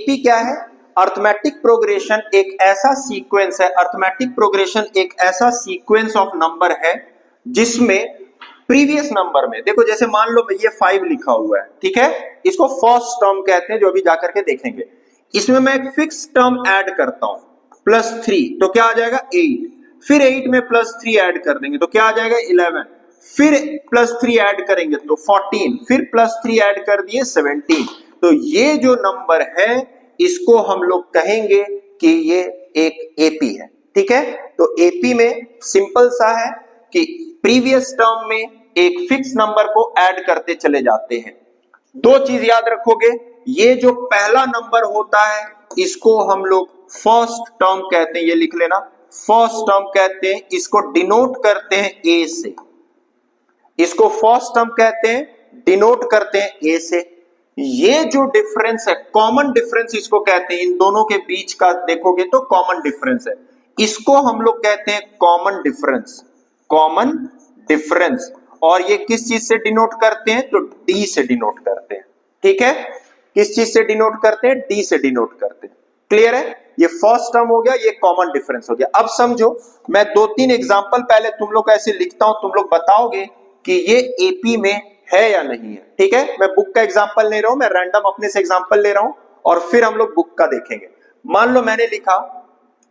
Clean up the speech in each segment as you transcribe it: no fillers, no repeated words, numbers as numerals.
AP क्या है? Arithmetic progression एक ऐसा सीक्वेंस है, अर्थमेटिक प्रोग्रेशन एक ऐसा सीक्वेंस ऑफ नंबर है जिसमें प्रीवियस नंबर में, देखो जैसे मान लो ये 5 लिखा हुआ है, ठीक है, इसको फर्स्ट टर्म कहते हैं, जो अभी जाकर के देखेंगे। इसमें मैं एक फिक्स टर्म ऐड करता हूं +3, तो क्या आ जाएगा 8, फिर 8 में +3 ऐड कर देंगे तो क्या आ जाएगा 11, फिर +3 ऐड करेंगे तो 14, फिर +3 ऐड कर दिए 17। तो ये जो नंबर है इसको हम लोग कहेंगे कि ये एक एपी है, ठीक है। तो एपी में सिंपल सा है कि प्रीवियस टर्म में एक फिक्स नंबर को ऐड करते चले जाते हैं। दो चीज याद रखोगे, ये जो पहला नंबर होता है इसको हम लोग फर्स्ट टर्म कहते हैं, ये लिख लेना, फर्स्ट टर्म कहते हैं, इसको डिनोट करते हैं ए से, इसको फर्स्ट टर्म कहते हैं, डिनोट करते हैं ए से। ये जो डिफरेंस है, कॉमन डिफरेंस इसको कहते हैं, इन दोनों के बीच का देखोगे तो कॉमन डिफरेंस है, इसको हम लोग कहते हैं कॉमन डिफरेंस, कॉमन डिफरेंस। और ये किस चीज से डिनोट करते हैं? तो डी से डिनोट करते हैं, ठीक है। किस चीज से डिनोट करते हैं? डी से डिनोट करते हैं। क्लियर है? ये फर्स्ट टर्म हो गया, ये कॉमन डिफरेंस हो गया। अब समझो, मैं 2-3 एग्जांपल पहले तुम लोग ऐसे लिखता हूं, तुम लोग बताओगे कि ये एपी में है या नहीं है, ठीक है। मैं बुक का एग्जांपल ले रहा हूं, मैं रैंडम अपने से एग्जांपल ले रहा हूं और फिर हम लोग बुक का देखेंगे। मान लो मैंने लिखा,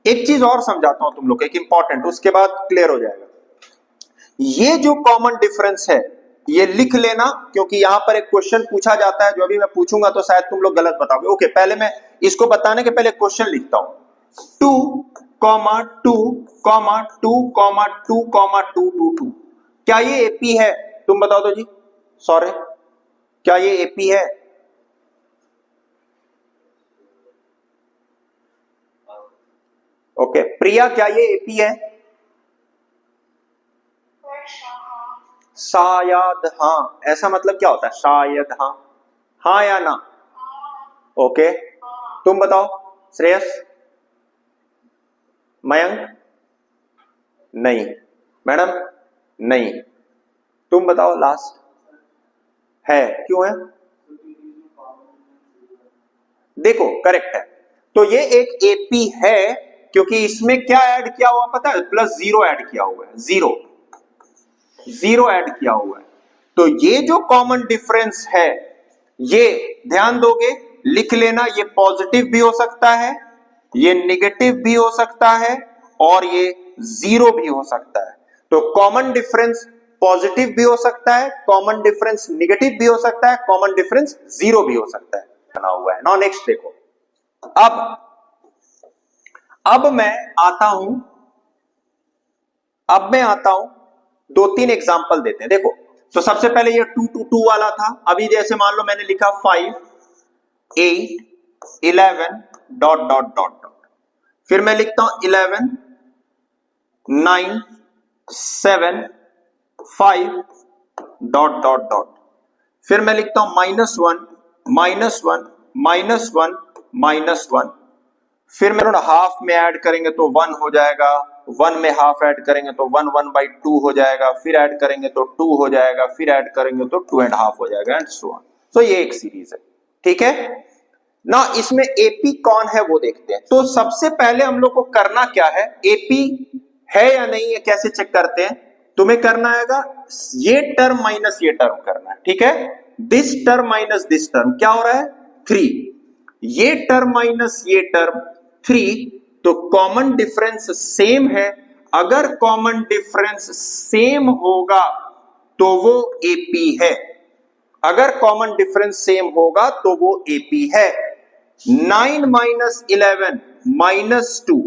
एक चीज और समझाता हूं तुम लोग, एक इंपॉर्टेंट, उसके बाद क्लियर हो जाएगा। ये जो कॉमन डिफरेंस है ये लिख लेना, क्योंकि यहां पर एक क्वेश्चन पूछा जाता है, जो अभी मैं पूछूंगा तो शायद तुम लोग गलत बताओगे। ओके, पहले मैं इसको बताने के पहले क्वेश्चन लिखता हूं, 2,2,2,2,2,2,2। क्या ये एपी है? तुम बताओ तो जी, सॉरी, क्या ये एपी है? ओके, प्रिया, क्या ये एपी है? शायद हाँ, ऐसा मतलब क्या होता है? शायद हाँ, हाँ या ना? ओके, तुम बताओ श्रेयस, मयंक, नहीं, मैडम नहीं, तुम बताओ लास्ट, है, क्यों है? देखो करेक्ट है, तो ये एक एपी है क्योंकि इसमें क्या ऐड किया हुआ पता है? +0 ऐड किया हुआ है, 0 ऐड किया हुआ है। तो ये जो कॉमन डिफरेंस है, ये ध्यान दोगे, लिख लेना, ये पॉजिटिव भी हो सकता है, ये नेगेटिव भी हो सकता है और ये 0 भी हो सकता है। तो कॉमन डिफरेंस पॉजिटिव भी हो सकता है, कॉमन डिफरेंस नेगेटिव भी हो सकता है, कॉमन डिफरेंस 0 भी हो सकता है, बना हुआ है ना। नेक्स्ट देखो, अब मैं आता हूं 2-3 एग्जांपल देते हैं। देखो, तो सबसे पहले ये 2 to 2 वाला था, अभी जैसे मान लो मैंने लिखा 5, 8, 11 ... फिर मैं लिखता हूं 11, 9, 7, 5 ... फिर मैं लिखता हूं -1, -1, -1, -1। फिर मैं हाफ में ऐड करेंगे तो 1 हो जाएगा, 1 में हाफ ऐड करेंगे तो 1/2 हो जाएगा, फिर ऐड करेंगे तो 2 हो जाएगा, फिर ऐड करेंगे तो 2.5 हो जाएगा, एंड सो ऑन। तो ये एक सीरीज है, ठीक है ना। इसमें एपी कौन है वो देखते हैं। तो सबसे पहले हम लोग को करना क्या है, एपी है या नहीं है कैसे चेक करते हैं? तुम्हें करना आएगा, ये टर्म माइनस ये टर्म करना है, ठीक है। This term minus this term क्या हो रहा है? 3, ये टर्म माइनस ये टर्म 3, तो कॉमन डिफरेंस सेम है। अगर कॉमन डिफरेंस सेम होगा तो वो एपी है, अगर कॉमन डिफरेंस सेम होगा तो वो एपी है। 9 - 11 -2,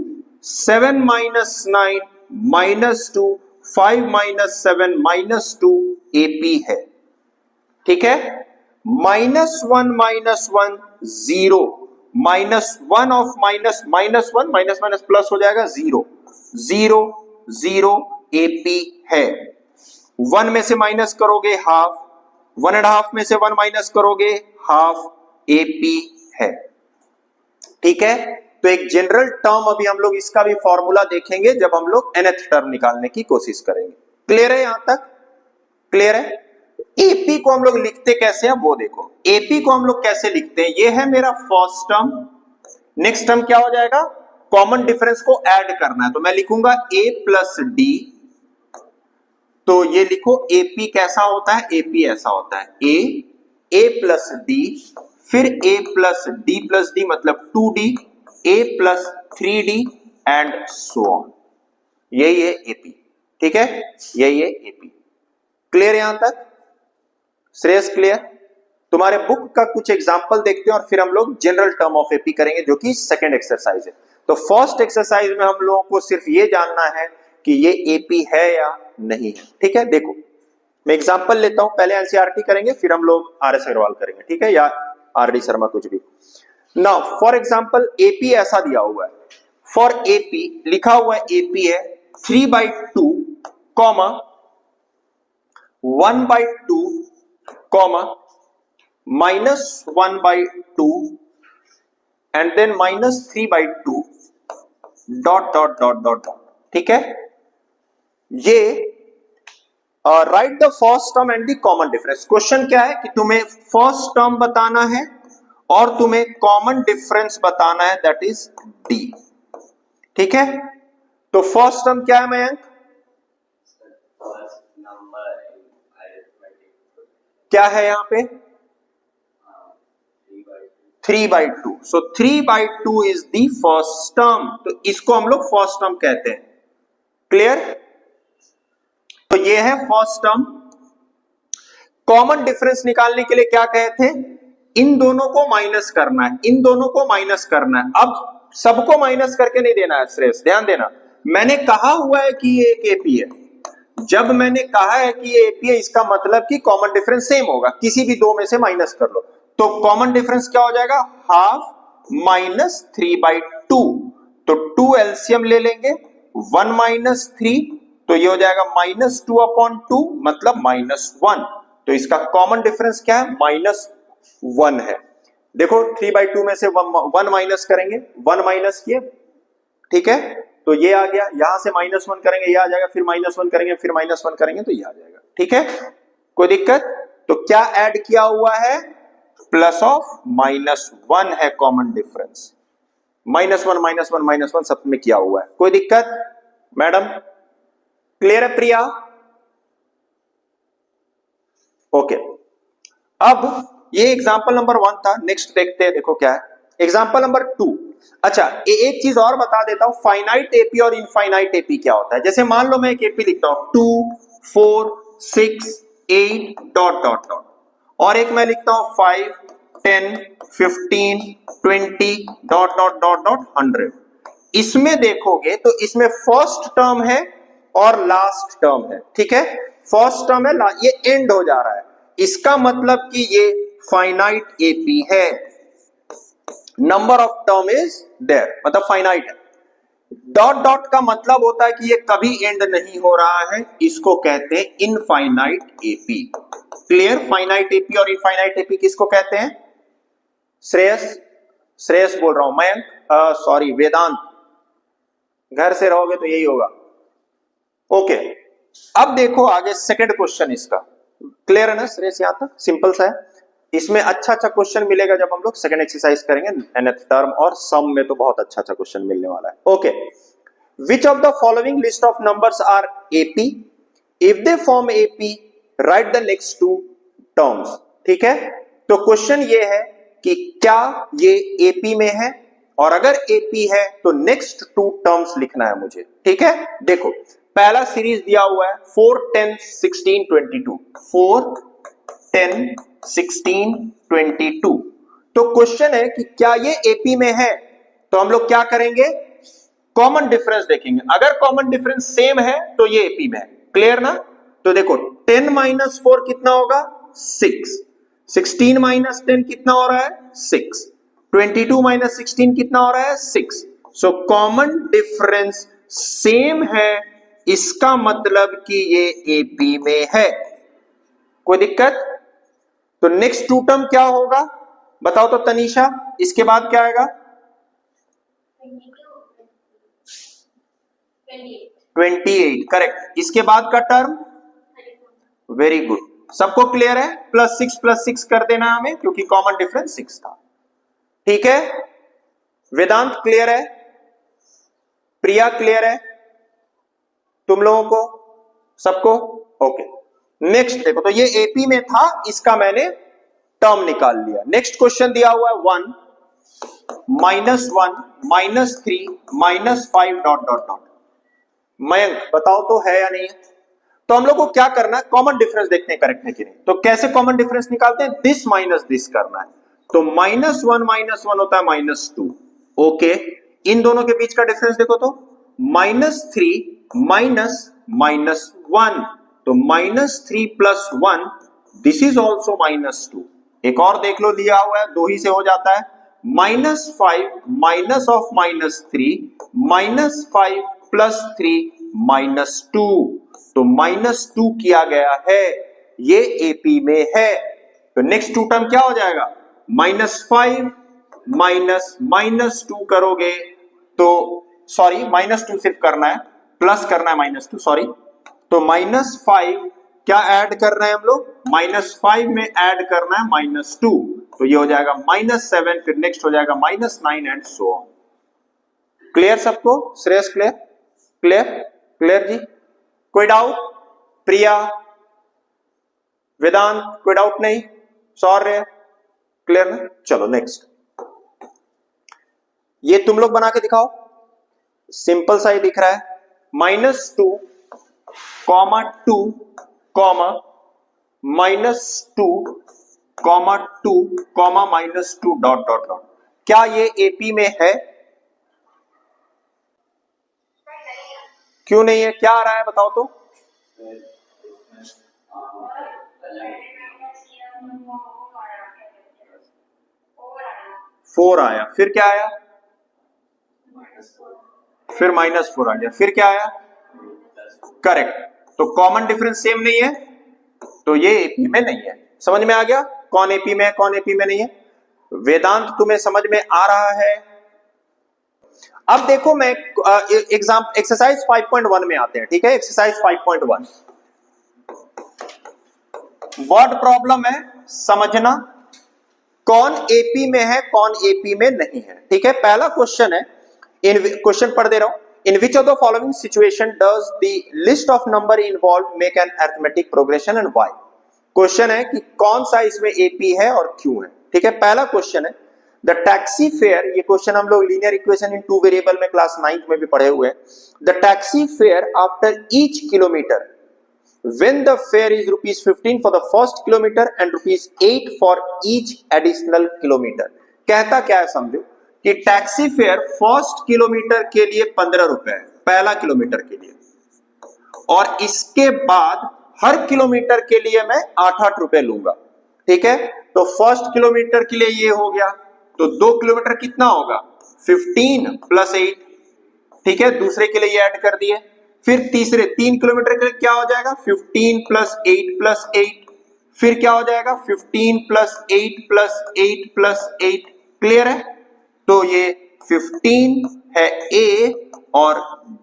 7 - 9 -2, 5 - 7 -2 एपी है, ठीक है। -1 -1 0, -1 ऑफ -1 माइनस प्लस हो जाएगा 0, 0 0 एपी है। 1 में से माइनस करोगे हाफ, 1.5 में से 1 माइनस करोगे हाफ, एपी है, ठीक है। तो एक जनरल टर्म अभी हम लोग इसका भी फॉर्मूला देखेंगे जब हम लोग nth टर्म निकालने की कोशिश करेंगे। क्लियर है? यहां तक क्लियर है? एपी को हम लोग लिखते कैसे हैं वो देखो। एपी को हम लोग कैसे लिखते हैं, ये है मेरा फर्स्ट टर्म, नेक्स्ट टर्म क्या हो जाएगा, कॉमन डिफरेंस को ऐड करना है, तो मैं लिखूंगा a प्लस डी, तो ये लिखो AP कैसा होता है, AP ऐसा होता है a प्लस डी, फिर a प्लस डी मतलब 2d, a plus 3d and so on, यही है AP, ठीक है, यही है AP। क्लियर यहां तक, श्रेयस क्लियर? तुम्हारे बुक का कुछ एग्जांपल देखते हैं और फिर हम लोग जनरल टर्म ऑफ एपी करेंगे, जो कि सेकंड एक्सरसाइज है। तो फर्स्ट एक्सरसाइज में हम लोगों को सिर्फ ये जानना है कि ये एपी है या नहीं है, ठीक है। देखो मैं एग्जांपल लेता हूं, पहले एनसीईआरटी करेंगे फिर हम लोग आरएस अग्रवाल करेंगे, ठीक है, या आरडी शर्मा, कुछ भी। नाउ फॉर एग्जांपल एपी ऐसा दिया हुआ है, फॉर एपी लिखा हुआ है, एपी है 3/2 comma 1/2 comma -1/2 and then -3/2 dot dot dot dot, ठीक है। ये write the first term and the common difference. Question क्या है कि तुम्हें फर्स्ट टर्म बताना है और तुम्हें कॉमन डिफरेंस बताना है, दैट इज डी, ठीक है। तो फर्स्ट टर्म क्या है मयंक, क्या है यहां पे 3/2, सो 3/2 इज द फर्स्ट टर्म, तो इसको हम लोग फर्स्ट टर्म कहते हैं। क्लियर? तो ये है फर्स्ट टर्म। कॉमन डिफरेंस निकालने के लिए क्या कहे थे, इन दोनों को माइनस करना है, इन दोनों को माइनस करना है। अब सबको माइनस करके नहीं देना है श्रेयस, ध्यान देना, मैंने कहा हुआ है कि ये एक एपी है, जब मैंने कहा है कि ये एपी है इसका मतलब कि कॉमन डिफरेंस सेम होगा, किसी भी दो में से माइनस कर लो, तो कॉमन डिफरेंस क्या हो जाएगा, हाफ -3/2, तो 2 एलसीएम ले लेंगे, 1 - 3, तो ये हो जाएगा -2/2 मतलब -1, तो इसका कॉमन डिफरेंस क्या है, -1 है। देखो 3/2 में से 1 माइनस करेंगे, 1 माइनस किए, ठीक है, तो ये आ गया, यहां से -1 करेंगे ये आ जाएगा, फिर -1 करेंगे, फिर -1 करेंगे तो ये आ जाएगा, ठीक है, कोई दिक्कत? तो क्या ऐड किया हुआ है, प्लस ऑफ -1 है कॉमन डिफरेंस, -1 सब में किया हुआ है, कोई दिक्कत मैडम? क्लियर है प्रिया? ओके, अब ये एग्जांपल नंबर 1 था, नेक्स्ट देखते हैं, देखो क्या है एग्जांपल नंबर 2। अच्छा एक चीज और बता देता हूं, फाइनाइट एपी और इनफाइनाइट एपी क्या होता है। जैसे मान लो मैं एक एपी लिखता हूं 2 4 6 8 डॉट डॉट डॉट, और एक मैं लिखता हूं 5 10 15 20 डॉट डॉट डॉट डॉट 100। इसमें देखोगे तो इसमें फर्स्ट टर्म है और लास्ट टर्म है, ठीक है, फर्स्ट टर्म है, ये एंड हो जा रहा है, इसका मतलब कि ये फाइनाइट एपी है, number of term is there, मतलब फाइनाइट है। डॉट डॉट का मतलब होता है कि ये कभी एंड नहीं हो रहा है, इसको कहते हैं infinite AP. Clear? Finite AP और इनफाइनाइट एपी किसको कहते हैं? श्रेयस बोल रहा हूं, मयंक सॉरी वेदांत, घर से रहोगे तो यही होगा। ओके, अब देखो आगे सेकंड क्वेश्चन इसका, क्लियर है ना श्रेयस? यहां तक सिंपल सा है, इसमें अच्छा क्वेश्चन मिलेगा जब हम लोग सेकंड एक्सरसाइज करेंगे, nth टर्म और सम में तो बहुत अच्छा क्वेश्चन मिलने वाला है। Okay, which of the following list of numbers are AP, if they form AP write the next two terms, ठीक है। तो क्वेश्चन ये है कि क्या ये एपी में है, और अगर एपी है तो नेक्स्ट टू टर्म्स लिखना है मुझे, ठीक है। देखो पहला सीरीज दिया हुआ है 4 10 16 22, 4 10 16 22, तो क्वेश्चन है कि क्या ये एपी में है, तो हम लोग क्या करेंगे, कॉमन डिफरेंस देखेंगे, अगर कॉमन डिफरेंस सेम है तो ये एपी में है। क्लियर ना? तो देखो 10 - 4 कितना होगा, 6, 16 - 10 कितना हो रहा है, 6, 22 - 16 कितना हो रहा है, 6, सो कॉमन डिफरेंस सेम है, इसका मतलब कि ये एपी में है। कोई दिक्कत? तो नेक्स्ट टू टर्म क्या होगा बताओ तो तनीषा, इसके बाद क्या आएगा, 28, करेक्ट। इसके बाद का टर्म, वेरी गुड, सबको क्लियर है, +6 + 6 कर देना हमें क्योंकि कॉमन डिफरेंस 6 था, ठीक है। वेदांत क्लियर है? प्रिया क्लियर है? तुम लोगों को सबको? ओके। नेक्स्ट देखो, तो ये एपी में था, इसका मैंने टर्म निकाल लिया। नेक्स्ट क्वेश्चन दिया हुआ है 1 -1 -3 -5 डॉट डॉट डॉट। मयंक बताओ तो है या नहीं है? तो हम लोग को क्या करना है, कॉमन डिफरेंस देखते हैं करेक्ट है कि नहीं। तो कैसे कॉमन डिफरेंस निकालते हैं, दिस माइनस दिस करना है। तो -1 होता है -2। ओके, इन दोनों के बीच का डिफरेंस देखो तो -3 -1, तो -3 + 1 दिस इज ऑल्सो -2। एक और देख लो, लिया हुआ है, दो ही से हो जाता है। -5 माइनस ऑफ -3 -5 + 3 -2, तो -2 किया गया है, ये एपी में है। तो नेक्स्ट टू टर्म क्या हो जाएगा, -5 -2 करोगे तो सॉरी -2 सिर्फ करना है, प्लस करना है -2 सॉरी। तो -5 क्या ऐड कर रहे हैं हम लोग, -5 में ऐड करना है -2, तो ये हो जाएगा -7, फिर नेक्स्ट हो जाएगा -9 एंड सो ऑन। क्लियर सबको? श्रेयस क्लियर? क्लियर? क्लियर जी? कोई डाउट? प्रिया, वेदांत, कोई डाउट नहीं? सौर्य क्लियर ना? चलो नेक्स्ट, ये तुम लोग बना के दिखाओ, सिंपल सा ही दिख रहा है। -2, -2, -2, -2, डॉट डॉट डॉट। क्या ये एपी में है? क्यों नहीं है, क्या आ रहा है बताओ तो? फोर आया, फिर क्या आया, फिर -4 आ गया, फिर क्या आया, करेक्ट। तो कॉमन डिफरेंस सेम नहीं है, तो ये एपी में नहीं है। समझ में आ गया कौन एपी में है कौन एपी में नहीं है? वेदांत तुम्हें समझ में आ रहा है? अब देखो, मैं एक्सरसाइज 5.1 में आते हैं, ठीक है। एक्सरसाइज 5.1 वर्ड प्रॉब्लम है, समझना कौन एपी में है कौन एपी में नहीं है, ठीक है। पहला क्वेश्चन है, क्वेश्चन पढ़ दे रहा हूं। In which of the following situation does the list of number involve make an arithmetic progression and why. Question है कि कौन सा इसमें एपी है और क्यों है, ठीक है। पहला क्वेश्चन है, द टैक्सी फेयर, ये क्वेश्चन हम लोग लीनियर इक्वेशन इन 2 वेरिएबल में क्लास 9th में भी पढ़े हुए हैं। The taxi fare after each kilometre when the fare is ₹15 for the first kilometer and ₹8 for each additional kilometer। कहता क्या है समझो कि टैक्सी फेयर फर्स्ट किलोमीटर के लिए 15 रुपए है, पहला किलोमीटर के लिए, और इसके बाद हर किलोमीटर के लिए मैं 8-8 रुपए लूंगा, ठीक है। तो फर्स्ट किलोमीटर के लिए ये हो गया, तो 2 किलोमीटर कितना होगा, 15 + 8, ठीक है। दूसरे के लिए ये ऐड कर दिए, फिर तीसरे 3 किलोमीटर के लिए क्या हो जाएगा, 15 + 8 + 8, फिर क्या हो जाएगा 15 + 8 + 8 + 8। क्लियर है? तो ये 15 है ए और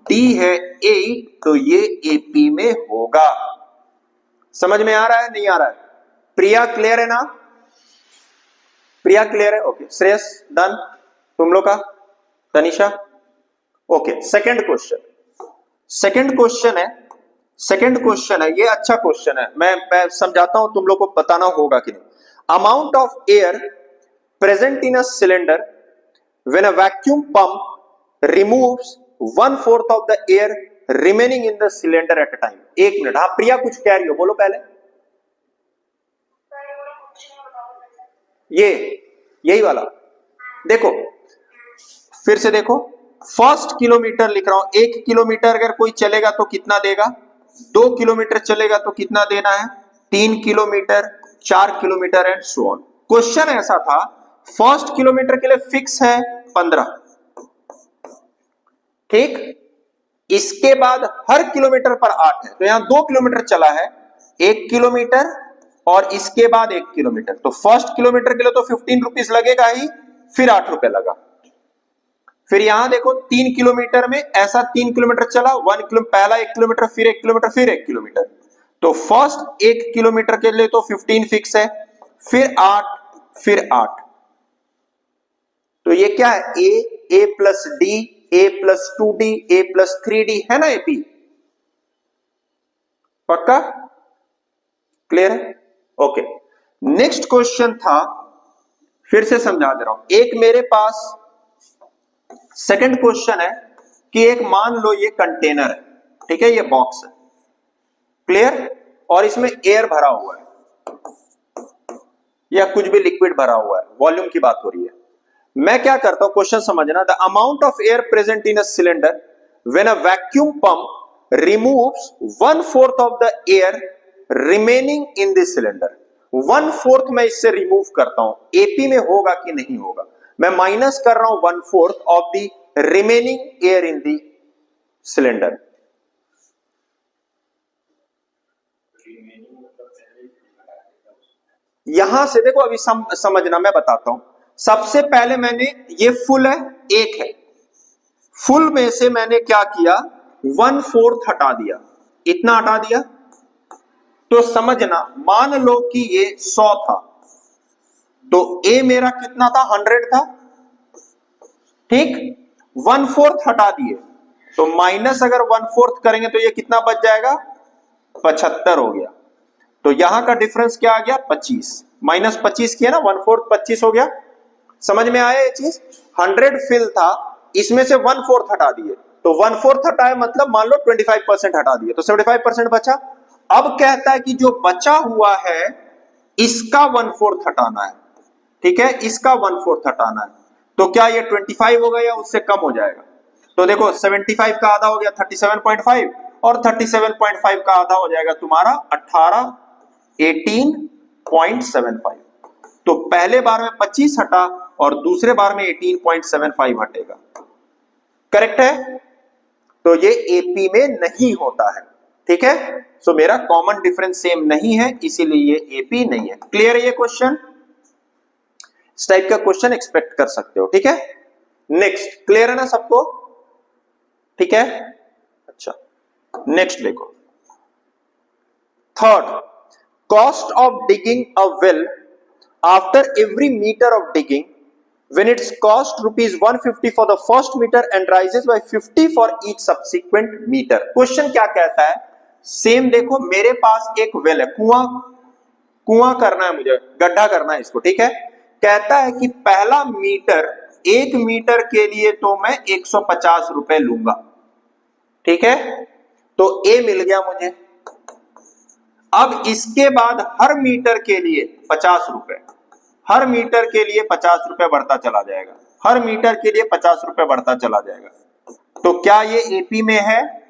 डी है 8, तो ये एपी में होगा। समझ में आ रहा है नहीं आ रहा है? प्रिया क्लियर है ना? प्रिया क्लियर है? ओके। श्रेयस डन, तुम लोग का? तनिषा ओके। सेकंड क्वेश्चन है, ये अच्छा क्वेश्चन है, मैं समझाता हूं, तुम लोग को बताना होगा कि नहीं। Amount of air present in a cylinder when a vacuum pump removes 1/4 of the air remaining in the cylinder at a time. 1 minute, हाँ प्रिया कुछ कह रही हो, बोलो पहले। यही वाला देखो, फिर से देखो, फर्स्ट किलोमीटर लिख रहा हूं। 1 किलोमीटर अगर कोई चलेगा तो कितना देगा, 2 किलोमीटर चलेगा तो कितना देना है, 3 kilometre, 4 kilometre and so on. Question ऐसा था, फर्स्ट किलोमीटर के लिए फिक्स है 15, ठीक। इसके बाद हर किलोमीटर पर 8 है, तो यहां 2 किलोमीटर चला है, 1 किलोमीटर और इसके बाद 1 किलोमीटर, तो फर्स्ट किलोमीटर के लिए तो 15 रुपीज लगेगा ही, फिर 8 रुपए लगा। फिर यहां देखो 3 किलोमीटर में ऐसा 3 किलोमीटर चला, 1 किलोमीटर, पहला 1 किलोमीटर, फिर 1 किलोमीटर, फिर 1 किलोमीटर, तो फर्स्ट 1 किलोमीटर के लिए तो 15 फिक्स है, फिर 8, फिर 8, तो ये क्या है, ए A+D, A+2D, A+3D है ना AP? पक्का? क्लियर है? ओके। नेक्स्ट क्वेश्चन था, फिर से समझा दे रहा हूं। एक मेरे पास सेकंड क्वेश्चन है कि एक मान लो ये कंटेनर है, ठीक है, ये बॉक्स है, क्लियर, और इसमें एयर भरा हुआ है या कुछ भी लिक्विड भरा हुआ है, वॉल्यूम की बात हो रही है। मैं क्या करता हूं, क्वेश्चन समझना, the amount of air present in a cylinder when a vacuum pump removes 1/4 of the air remaining in this cylinder. 1/4 मैं इससे रिमूव करता हूं, एपी में होगा कि नहीं होगा? मैं माइनस कर रहा हूं 1/4 of the remaining air in the cylinder. यहां से देखो, अभी समझना, मैं बताता हूं। सबसे पहले मैंने, ये फुल है, एक है, फुल में से मैंने क्या किया, 1/4 हटा दिया, इतना हटा दिया। तो समझना, मान लो कि ये 100 था, तो ए मेरा कितना था, 100 था, ठीक, 1/4 हटा दिए, तो माइनस अगर 1/4 करेंगे तो ये कितना बच जाएगा, 75 हो गया। तो यहां का डिफरेंस क्या आ गया, 25, माइनस 25 किया ना, 1/4 25 हो गया। समझ में आया ये चीज? 100 फिल था, इसमें से 1/4 हटा दिए, तो 1/4 हटाए मतलब मान लो 25% हटा दिए, तो 75% बचा। अब कहता है कि जो बचा हुआ है इसका 1/4 हटाना है, ठीक है, इसका 1/4 हटाना है। तो क्या ये 25 होगा या उससे कम हो जाएगा? तो देखो 75 का आधा हो गया 37.5, और 37.5 का आधा हो जाएगा तुम्हारा 18.75। तो पहले बार में 25 हटा और दूसरे बार में 18.75 हटेगा, करेक्ट है? तो ये एपी में नहीं होता है, ठीक है। सो मेरा कॉमन डिफरेंस सेम नहीं है, इसीलिए ये एपी नहीं है। क्लियर है ये क्वेश्चन? इस टाइप का क्वेश्चन एक्सपेक्ट कर सकते हो, ठीक है। नेक्स्ट, क्लियर है ना सबको? ठीक है, अच्छा, नेक्स्ट देखो। Third, cost of digging a well after every metre of digging when its cost ₹150 for the first meter and rises by 50 for each subsequent meter। Question क्या कहता है, सेम देखो, मेरे पास एक वेल है, कुआं करना है मुझे, गड्ढा करना है इसको, ठीक है। कहता है कि पहला मीटर, 1 मीटर के लिए तो मैं 150 रुपए लूंगा, ठीक है, तो ए मिल गया मुझे। अब इसके बाद हर मीटर के लिए 50 रुपए, हर मीटर के लिए 50 रुपए बढ़ता चला जाएगा, हर मीटर के लिए 50 रुपए बढ़ता चला जाएगा। तो क्या ये एपी में है?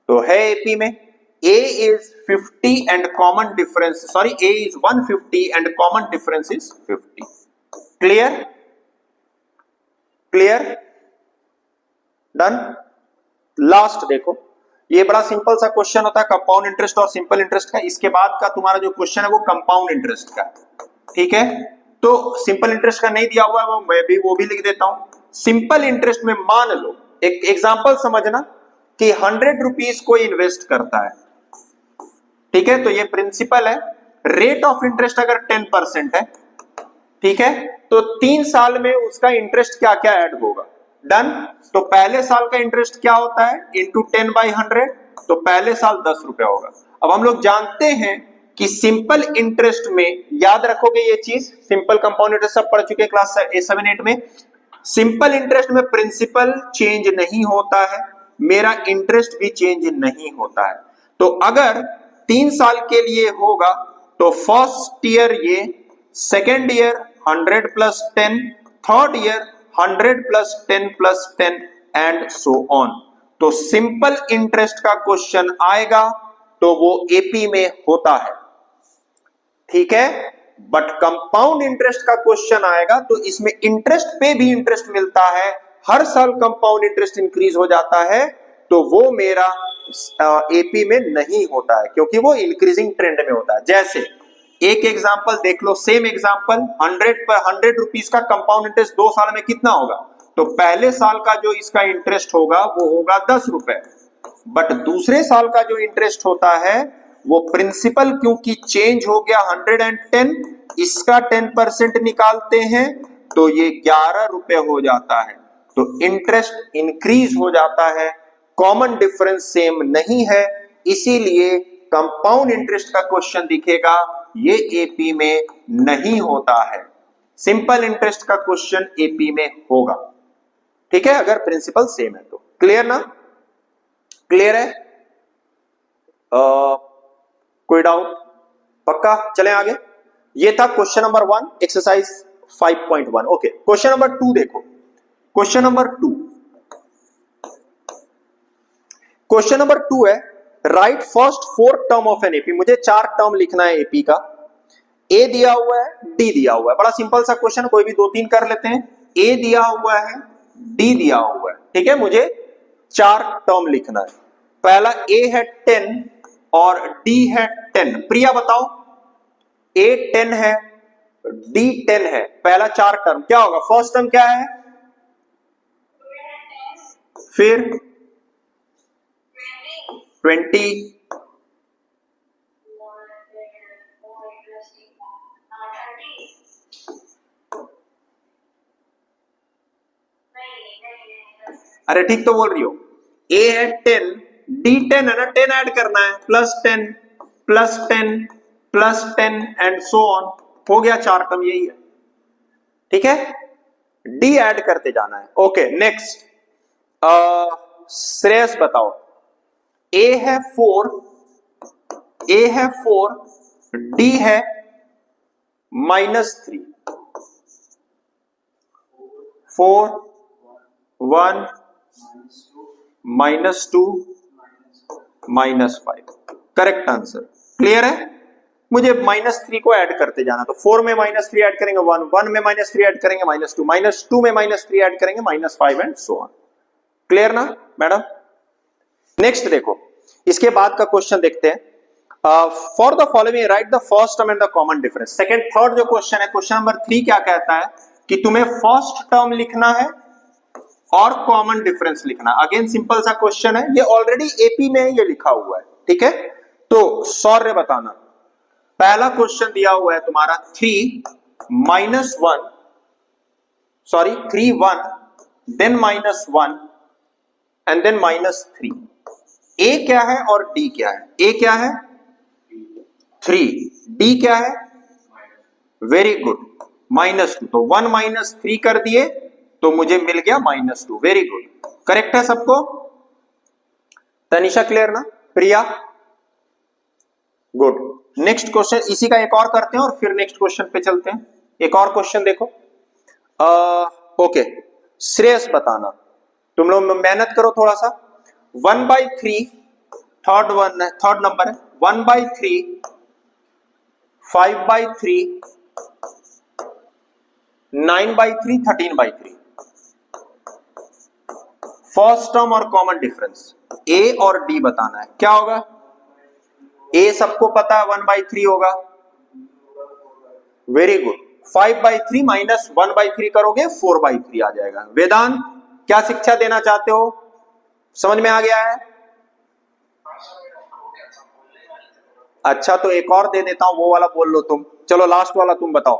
तो है एपी में। A is 50 and common difference, sorry, a is 150 and common difference is 50। Clear? Clear? Done. Last देखो, ये बड़ा सिंपल सा क्वेश्चन होता है कंपाउंड इंटरेस्ट और सिंपल इंटरेस्ट का। इसके बाद का तुम्हारा जो क्वेश्चन है वो कंपाउंड इंटरेस्ट का, ठीक है। तो सिंपल इंटरेस्ट का नहीं दिया हुआ है, वो भी लिख देता हूं। सिंपल इंटरेस्ट में मान लो, एक एग्जांपल समझना कि 100 रुपीज को इन्वेस्ट करता है, ठीक है, तो ये प्रिंसिपल है। रेट ऑफ इंटरेस्ट अगर 10% है, ठीक है, तो 3 साल में उसका इंटरेस्ट क्या क्या ऐड होगा। डन। तो पहले साल का इंटरेस्ट क्या होता है, इंटू 10/100, तो पहले साल 10 रुपए होगा। अब हम लोग जानते हैं कि सिंपल इंटरेस्ट में, याद रखोगे ये चीज, सिंपल कंपाउंड इंटरेस्ट सब पढ़ चुके हैं क्लास 7-8 में। सिंपल इंटरेस्ट में प्रिंसिपल चेंज नहीं होता है, मेरा इंटरेस्ट भी चेंज नहीं होता है। तो अगर 3 साल के लिए होगा तो फर्स्ट ईयर ये, second year 100 + 10, third year 100 + 10 + 10 and so on. तो सिंपल इंटरेस्ट का क्वेश्चन आएगा तो वो एपी में होता है, ठीक है। बट कंपाउंड इंटरेस्ट का क्वेश्चन आएगा तो इसमें इंटरेस्ट पे भी इंटरेस्ट मिलता है, हर साल कंपाउंड इंटरेस्ट इंक्रीज हो जाता है, तो वो मेरा एपी में नहीं होता है, क्योंकि वो इंक्रीजिंग ट्रेंड में होता है। जैसे एक एग्जांपल देख लो, सेम एग्जांपल, 100 रुपीज का कंपाउंड इंटरेस्ट 2 साल में कितना होगा, तो पहले साल का जो इसका इंटरेस्ट होगा वो होगा 10 रुपए, बट दूसरे साल का जो इंटरेस्ट होता है वो प्रिंसिपल क्योंकि चेंज हो गया 110, इसका 10% निकालते हैं, तो ये 11 रुपए हो जाता है, तो इंटरेस्ट इंक्रीज हो जाता है। कॉमन डिफरेंस सेम नहीं है, इसीलिए कंपाउंड इंटरेस्ट का क्वेश्चन दिखेगा, ये एपी में नहीं होता है। सिंपल इंटरेस्ट का क्वेश्चन एपी में होगा, ठीक है, अगर प्रिंसिपल सेम है तो। क्लियर ना? क्लियर है? कोई डाउट? पक्का? चलें आगे। ये था question number 1 exercise 5.1। Okay, question number 2 देखो। क्वेश्चन नंबर 2 है, right first 4 term of an AP. मुझे 4 टर्म लिखना है एपी का। ए दिया हुआ है, डी दिया हुआ है। बड़ा सिंपल सा क्वेश्चन, कोई भी 2-3 कर लेते हैं। ए दिया हुआ है, डी दिया हुआ है, ठीक है। मुझे 4 टर्म लिखना है। पहला ए है 10 और डी है 10। प्रिया बताओ, ए 10 है, डी 10 है, पहला 4 टर्म क्या होगा? फर्स्ट टर्म क्या है? फिर 20, अरे ठीक तो बोल रही हो। ए है 10, डी 10 है ना, 10 ऐड करना है, +10 +10 +10 एंड सो ऑन। हो गया 4 टर्म, यही है, ठीक है। डी ऐड करते जाना है। ओके, नेक्स्ट श्रेयस बताओ। ए है 4, डी है -3, 4 1 -2 -5, करेक्ट आंसर। क्लियर है? मुझे -3 को ऐड करते जाना, तो 4 में -3 ऐड करेंगे 1, 1 में -3 ऐड करेंगे -2, -2 में -3 ऐड करेंगे -5 एंड सो ऑन। क्लियर ना मैडम? नेक्स्ट देखो, इसके बाद का क्वेश्चन देखते हैं। For the following right the first term and the common difference. Second third जो क्वेश्चन है, क्वेश्चन नंबर 3 क्या कहता है कि तुम्हें फर्स्ट टर्म लिखना है और कॉमन डिफरेंस लिखना। अगेन सिंपल सा क्वेश्चन है, ये ऑलरेडी एपी में ये लिखा हुआ है, ठीक है। तो सौर्य बताना, पहला क्वेश्चन दिया हुआ है तुम्हारा 3 1 देन -1 एंड देन -3। ए क्या है और डी क्या है? ए क्या है? 3, डी क्या है? Very good, -2। तो 1 -3 कर दिए तो मुझे मिल गया -2। वेरी गुड, करेक्ट है सबको? तनिषा क्लियर ना? प्रिया गुड। नेक्स्ट क्वेश्चन इसी का एक और करते हैं और फिर नेक्स्ट क्वेश्चन पे चलते हैं। एक और क्वेश्चन देखो। ओके, श्रेयस बताना, तुम लोग मेहनत करो थोड़ा सा। 1/3 थर्ड नंबर है, 1/3 5/3 9/3 13/3। फर्स्ट टर्म और कॉमन डिफरेंस ए और डी बताना है। क्या होगा? ए सबको पता है 1/3 होगा, वेरी गुड। 5/3 -1/3 करोगे 4/3 आ जाएगा। वेदांत क्या शिक्षा देना चाहते हो? समझ में आ गया है? अच्छा, तो एक और दे देता हूं, वो वाला बोल लो तुम। चलो लास्ट वाला तुम बताओ।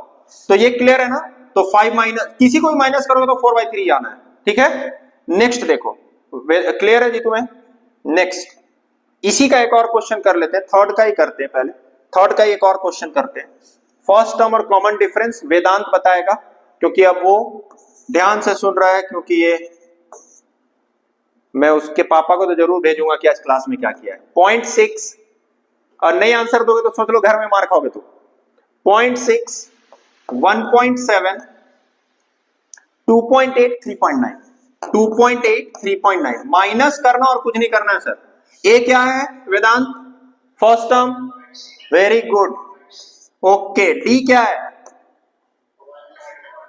तो ये क्लियर है ना? तो 5 माइनस, किसी को भी माइनस करोगे तो 4/3 आना है, ठीक है। नेक्स्ट देखो, क्लियर है जी तुम्हें? नेक्स्ट इसी का एक और क्वेश्चन कर लेते हैं, थर्ड का ही करते हैं पहले। थर्ड का एक और क्वेश्चन करते हैं। फर्स्ट टर्म और कॉमन डिफरेंस वेदांत बताएगा, क्योंकि अब वो ध्यान से सुन रहा है, क्योंकि ये मैं उसके पापा को तो जरूर भेजूंगा कि आज क्लास में क्या किया है। 0.6 और नहीं आंसर दोगे तो सोच लो घर में मार खाओगे तुम। 0.6 1.7 2.8 3.9 2.8 3.9 माइनस करना और कुछ नहीं करना है सर। ए क्या है Vedant? First term, very good. Okay, d क्या है?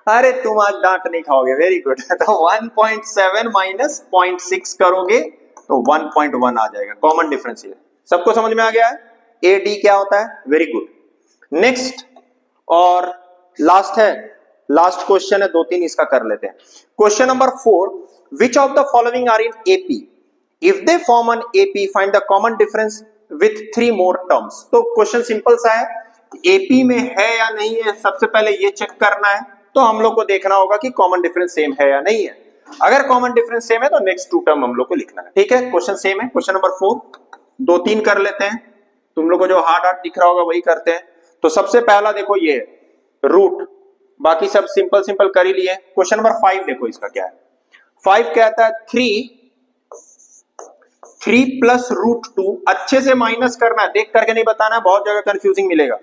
अरे तुम आज डांट नहीं खाओगे, वेरी गुड। तो 1.7 माइनस 0.6 करोगे तो 1.1 आ जाएगा। कॉमन डिफरेंस ये सबको समझ में आ गया है? ए डी क्या होता है? Very good. नेक्स्ट और लास्ट है, लास्ट क्वेश्चन है, 2-3 इसका कर लेते हैं। Question number 4, which of the following are in AP? If they form an AP find the common difference with 3 more terms. तो क्वेश्चन सिंपल सा है, एपी में है या नहीं है, सबसे पहले ये चेक करना है। तो हम लोग को देखना होगा कि कॉमन डिफरेंस सेम है या नहीं है। अगर कॉमन डिफरेंस सेम है तो नेक्स्ट टू टर्म हम लोग को लिखना है। ठीक है, क्वेश्चन सेम है, क्वेश्चन नंबर 4 2-3 कर लेते हैं। तुम लोग को जो हार्ड हार्ड दिख रहा होगा वही करते हैं। तो सबसे पहला देखो ये रूट, बाकी सब सिंपल सिंपल कर ही लिए। क्वेश्चन नंबर 5 देखो इसका क्या है। 5 कहता है 3 प्लस रूट 2, अच्छे से माइनस करना है, देख करके नहीं बताना है, बहुत जगह कंफ्यूजिंग मिलेगा।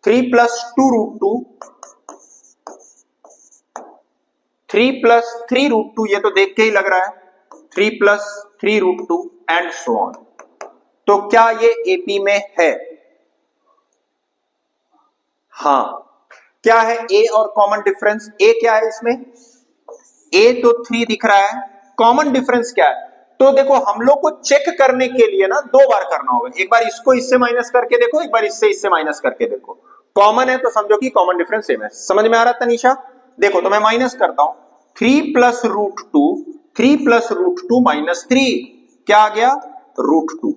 3 प्लस 2 रूट 2, 3 प्लस 3 रूट 2, ये तो देख के ही लग रहा है 3 plus 3 root 2 and so on. तो क्या ये एपी में है? हाँ। क्या है ए और कॉमन डिफरेंस? ए क्या है इसमें? ए तो 3 दिख रहा है, कॉमन डिफरेंस क्या है? तो देखो हम लोग को चेक करने के लिए ना 2 बार करना होगा, एक बार इसको इससे माइनस करके देखो, एक बार इससे माइनस करके देखो। कॉमन है तो समझो कि कॉमन डिफरेंस सेम है। समझ में आ रहा है तनीषा? देखो तो मैं माइनस करता हूं, 3 plus root 2, 3 plus root 2 minus 3, क्या आ गया? रूट 2।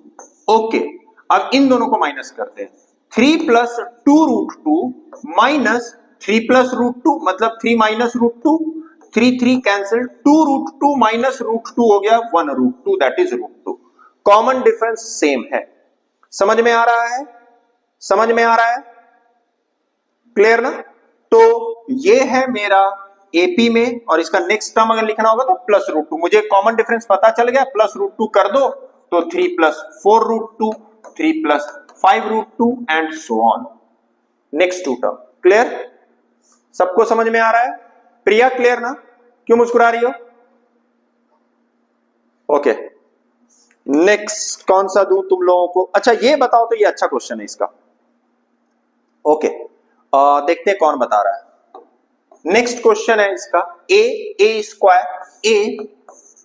ओके, अब इन दोनों को माइनस करते हैं। 3 plus 2 root 2 minus 3 plus root 2, मतलब 3 minus root 2, 3 cancel, 2 root 2 minus root 2 हो गया 1 root 2, that is root 2। Common difference same है। समझ में आ रहा है? समझ में आ रहा है? क्लियर ना? तो ये है मेरा एपी में, और इसका नेक्स्ट टर्म अगर लिखना होगा तो प्लस रूट 2। मुझे कॉमन डिफरेंस पता चल गया, प्लस रूट 2 कर दो तो 3 plus 4 root 2, 3 plus 5 root 2 and so on. Next two term clear? सबको समझ में आ रहा है? प्रिया क्लियर ना? क्यों मुस्कुरा रही हो? ओके, नेक्स्ट कौन सा दूं तुम लोगों को? अच्छा ये बताओ, तो ये अच्छा क्वेश्चन है इसका। ओके, देखते हैं कौन बता रहा है। नेक्स्ट क्वेश्चन है इसका, ए स्क्वायर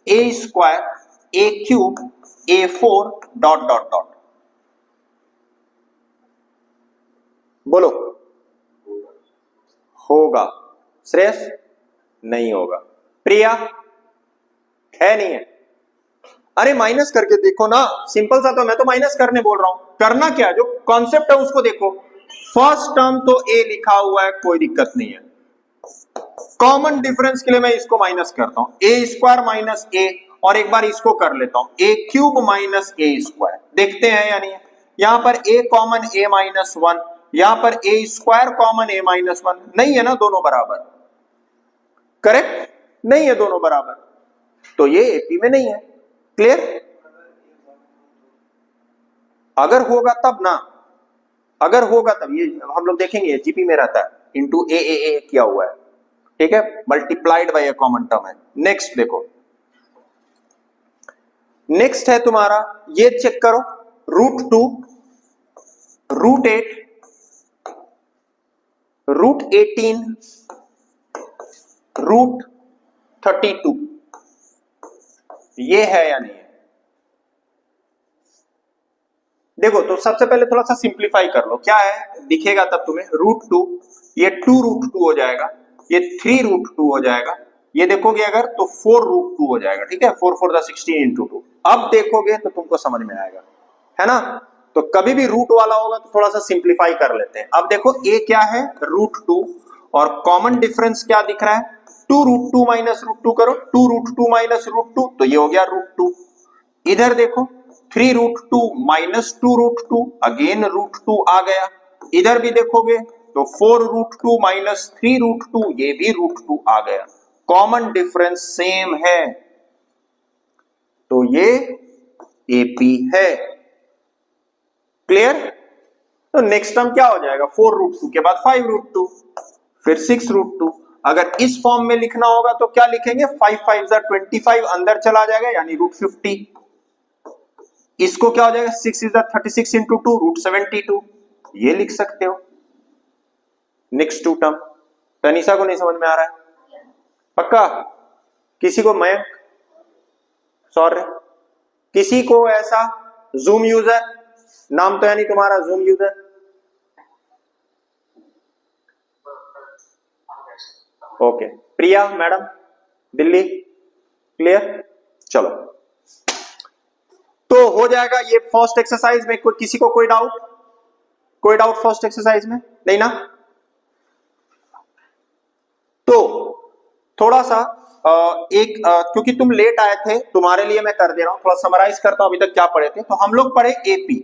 ए स्क्वायर ए क्यूब ए 4 डॉट डॉट डॉट। बोलो, होगा? श्रेयस नहीं होगा, प्रिया है नहीं है? अरे माइनस करके देखो ना, सिंपल सा, तो मैं तो माइनस करने बोल रहा हूं। करना क्या, जो कॉन्सेप्ट है उसको देखो। फर्स्ट टर्म तो ए लिखा हुआ है, कोई दिक्कत नहीं है। कॉमन डिफरेंस के लिए मैं इसको माइनस करता हूं, ए स्क्वायर माइनस ए, और एक बार इसको कर लेता हूं, ए क्यूब माइनस ए स्क्वायर। देखते हैं या नहीं है? यहां पर ए कॉमन ए माइनस 1, यहां पर ए स्क्वायर कॉमन ए माइनस 1, नहीं है ना दोनों बराबर? करेक्ट, नहीं है दोनों बराबर, तो ये एपी में नहीं है। क्लियर? अगर होगा तब ना, अगर होगा तब ये हम लोग देखेंगे, जीपी में रहता है, इंटू ए किया हुआ है, ठीक है, multiplied by A common term है। नेक्स्ट देखो, नेक्स्ट है तुम्हारा, ये चेक करो, रूट 2 रूट 8 रूट 18 रूट 32, ये है या नहीं है? देखो तो सबसे पहले थोड़ा सा सिंप्लीफाई कर लो, क्या है दिखेगा तब तुम्हें। रूट 2, ये 2 रूट 2 हो जाएगा, ये 3 रूट 2 हो जाएगा, ये देखोगे अगर तो 4 रूट 2 हो जाएगा, ठीक है, 4 4 16 इंटू 2। अब देखोगे तो तुमको समझ में आएगा, है ना? तो कभी भी रूट वाला होगा तो थोड़ा सा सिंप्लीफाई कर लेते हैं। अब देखो ए क्या है, रूट 2, और कॉमन डिफरेंस क्या दिख रहा है, 2 रूट 2 माइनस रूट 2 करो, 2 रूट 2 माइनस रूट 2, तो ये हो गया रूट 2। इधर देखो 3 root 2 minus 2 root 2, again root 2 आ गया। इधर भी देखोगे तो 4 रूट 2 माइनस 3 रूट 2, ये भी रूट 2 आ गया। कॉमन डिफरेंस सेम है, तो ये एपी है। क्लियर? तो नेक्स्ट टर्म क्या हो जाएगा, 4 रूट 2 के बाद 5 रूट 2, फिर 6 रूट 2। अगर इस फॉर्म में लिखना होगा तो क्या लिखेंगे, 5 5 25, अंदर चला जाएगा यानी रूट 50। इसको क्या हो जाएगा, 6 इज 36 इंटू 2 रूट 72, ये लिख सकते हो। नेक्स्ट टू टर्म, तनीषा को नहीं समझ में आ रहा है? पक्का? किसी को, मयंक, सॉरी, किसी को ऐसा जूम यूजर, नाम तो है नहीं तुम्हारा जूम यूजर? ओके, प्रिया मैडम दिल्ली, क्लियर? चलो, तो हो जाएगा ये फर्स्ट एक्सरसाइज में। कोई किसी को कोई डाउट? कोई डाउट फर्स्ट एक्सरसाइज में? नहीं ना? तो थोड़ा सा क्योंकि तुम लेट आए थे तुम्हारे लिए मैं कर दे रहा हूं, थोड़ा समराइज करता हूं अभी तक क्या पढ़े थे। तो हम लोग पढ़े एपी।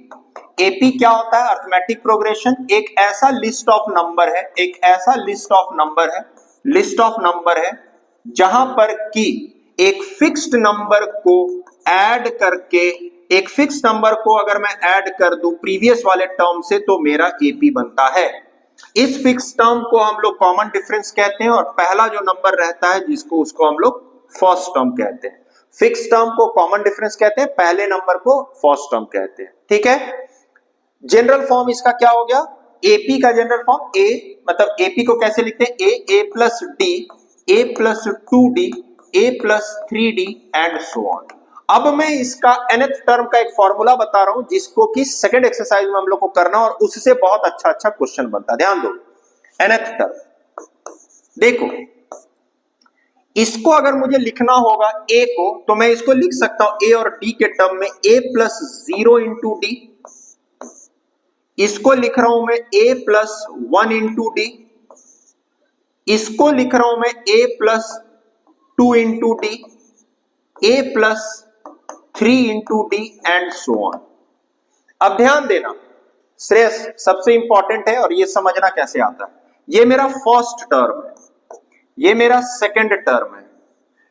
एपी क्या होता है? Arithmetic progression. एक ऐसा लिस्ट ऑफ नंबर है, एक ऐसा लिस्ट ऑफ नंबर है, लिस्ट ऑफ नंबर है जहां पर कि एक फिक्स्ड नंबर को ऐड करके, एक फिक्स्ड नंबर को अगर मैं ऐड कर दूं प्रीवियस वाले टर्म से तो मेरा एपी बनता है। इस फिक्स टर्म को हम लोग कॉमन डिफरेंस कहते हैं और पहला जो नंबर रहता है जिसको उसको हम लोग फर्स्ट टर्म कहते हैं। फिक्स टर्म को कॉमन डिफरेंस कहते हैं, पहले नंबर को फर्स्ट टर्म कहते हैं। ठीक है, जनरल फॉर्म इसका क्या हो गया? एपी का जनरल फॉर्म ए, मतलब एपी को कैसे लिखते हैं? A plus d, a plus 2d, a plus 3d and so on. अब मैं इसका nth टर्म का एक फॉर्मूला बता रहा हूं जिसको कि सेकंड एक्सरसाइज में हम लोग को करना और उससे बहुत अच्छा क्वेश्चन बनता है। ध्यान दो, nth टर्म देखो, इसको अगर मुझे लिखना होगा a को तो मैं इसको लिख सकता हूं a और d के टर्म में a प्लस 0 इंटू डी, इसको लिख रहा हूं मैं a प्लस 1 इंटू डी, इसको लिख रहा हूं मैं a plus 2 into D, a plus 3 into D and so on. अब ध्यान देना, श्रेयस सबसे इंपॉर्टेंट है और ये समझना कैसे आता है। ये मेरा फर्स्ट टर्म है, ये मेरा सेकंड टर्म है,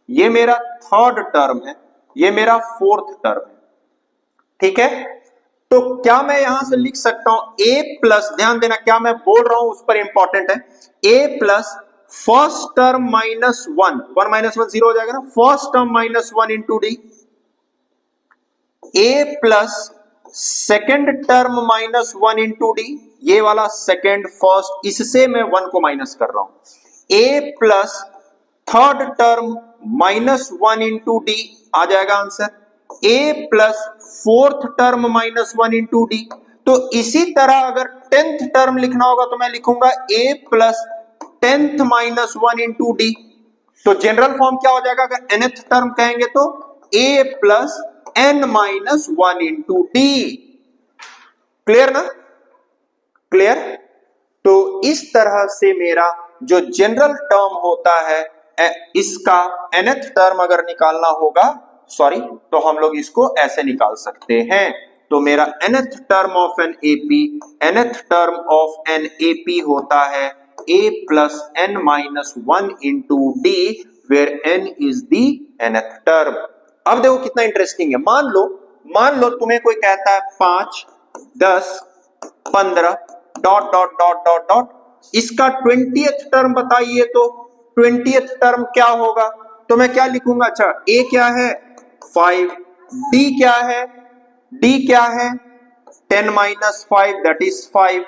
ये मेरा थर्ड टर्म है, ये मेरा फोर्थ टर्म है। ठीक है, तो क्या मैं यहां से लिख सकता हूं a प्लस, ध्यान देना क्या मैं बोल रहा हूं उस पर इंपॉर्टेंट है, a plus first term minus 1, 1 minus 1 0 हो जाएगा ना, first term minus 1 into D, a plus second term minus 1 into D, ये वाला सेकेंड फर्स्ट, इससे मैं 1 को माइनस कर रहा हूं, a plus third term minus 1 into d, आ जाएगा answer, a plus fourth term minus 1 into d. तो इसी तरह अगर 10th टर्म लिखना होगा तो मैं लिखूंगा a plus 10th minus 1 into d. तो जनरल फॉर्म क्या हो जाएगा? अगर nth टर्म कहेंगे तो a plus n minus 1 into D. Clear ना? क्लियर? तो इस तरह से मेरा जो जनरल टर्म होता है, इसका nth टर्म अगर निकालना होगा, सॉरी, तो हम लोग इसको ऐसे निकाल सकते हैं। तो मेरा nth term of an AP, nth term of an AP होता है a plus n minus 1 into d, where n is the nth term. अब देखो कितना इंटरेस्टिंग है। मान लो तुम्हें कोई कहता है 5, 10, 15 dot dot dot dot dot, इसका 20th टर्म बताइए, तो 20th टर्म क्या होगा? तो मैं क्या लिखूंगा? अच्छा, a क्या है? 5, d क्या है? d क्या है? 10 माइनस 5 दैट इज 5।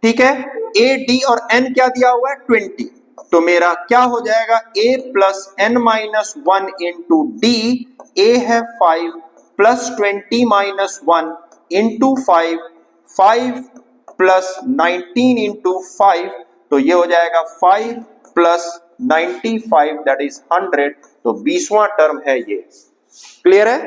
ठीक है, a d और n क्या दिया हुआ है? 20। तो मेरा क्या हो जाएगा? a plus n minus 1 into D, a है 5 plus 20 minus 1 into 5, 5 plus 19 into 5, तो ये हो जाएगा 5 प्लस 95 दैट इज 100। तो 20वां टर्म है ये। क्लियर है?